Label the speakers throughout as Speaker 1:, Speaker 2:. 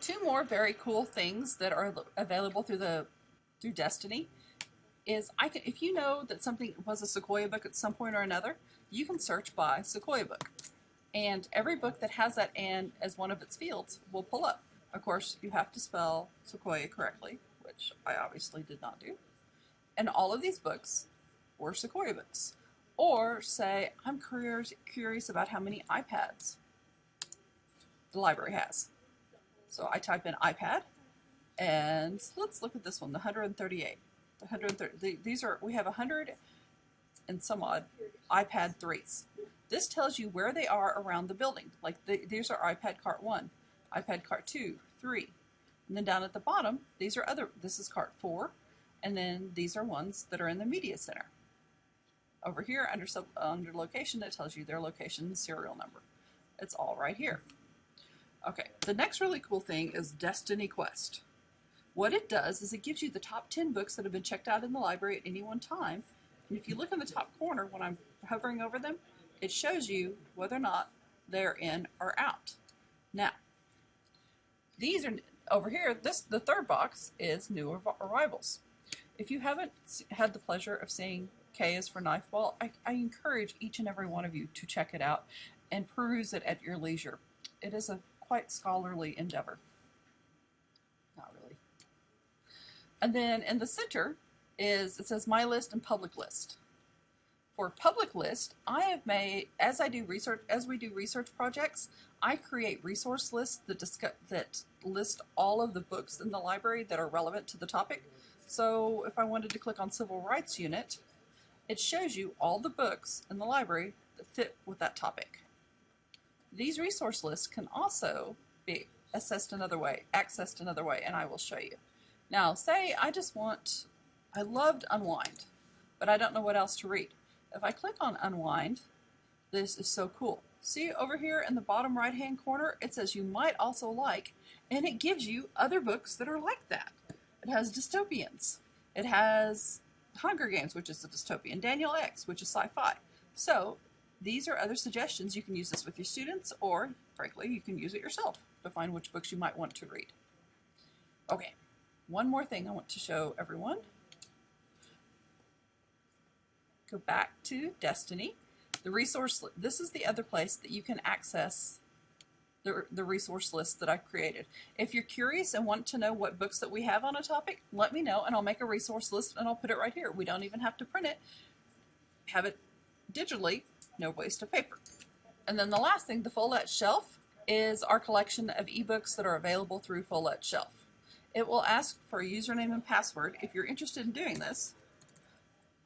Speaker 1: two more very cool things that are available through Destiny is if you know that something was a Sequoia book at some point or another, you can search by Sequoia book. And every book that has that "and" as one of its fields will pull up. Of course, you have to spell Sequoia correctly, which I obviously did not do. And all of these books were Sequoia books. Or say, I'm curious about how many iPads the library has. So I type in iPad, and let's look at this one, the 138. The 130. We have 100 and some odd iPad 3s. This tells you where they are around the building. Like these are iPad Cart 1, iPad Cart 2, 3. And then down at the bottom, this is Cart 4, and then these are ones that are in the Media Center. Over here, under location, it tells you their location and serial number. It's all right here. Okay, the next really cool thing is Destiny Quest. What it does is it gives you the top 10 books that have been checked out in the library at any one time. And if you look in the top corner when I'm hovering over them, it shows you whether or not they're in or out. Now, these are over here. The third box is new arrivals. If you haven't had the pleasure of seeing K is for Knife Ball, I encourage each and every one of you to check it out and peruse it at your leisure. It is a quite scholarly endeavor. Not really. And then in the center it says My List and Public List. For Public List, I have made, as we do research projects, I create resource lists that list all of the books in the library that are relevant to the topic. So if I wanted to click on Civil Rights Unit, it shows you all the books in the library that fit with that topic. These resource lists can also be accessed another way, and I will show you. Now, say I loved Unwind, but I don't know what else to read. If I click on Unwind, this is so cool. See over here in the bottom right-hand corner, it says you might also like, and it gives you other books that are like that. It has dystopians. It has Hunger Games, which is a dystopian, Daniel X, which is sci-fi. So these are other suggestions. You can use this with your students, or frankly, you can use it yourself to find which books you might want to read. Okay, one more thing I want to show everyone. Go back to Destiny. The resource, this is the other place that you can access the resource list that I created. If you're curious and want to know what books that we have on a topic, let me know and I'll make a resource list and I'll put it right here. We don't even have to print it. Have it digitally, no waste of paper. And then the last thing, the Follett Shelf, is our collection of ebooks that are available through Follett Shelf. It will ask for a username and password. If you're interested in doing this,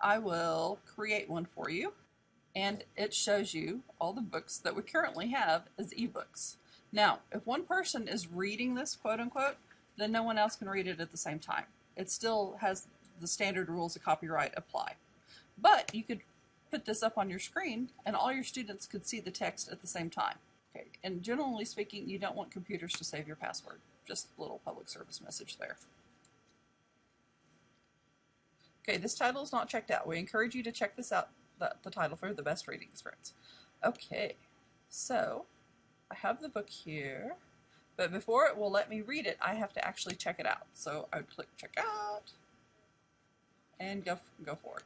Speaker 1: I will create one for you, and it shows you all the books that we currently have as ebooks. Now, if one person is reading this, quote unquote, then no one else can read it at the same time. It still has the standard rules of copyright apply. But you could put this up on your screen and all your students could see the text at the same time. Okay, and generally speaking, you don't want computers to save your password. Just a little public service message there. Okay, this title is not checked out. We encourage you to check this out, the title, for the best reading experience. Okay, so I have the book here, but before it will let me read it, I have to actually check it out. So I would click check out and go for it.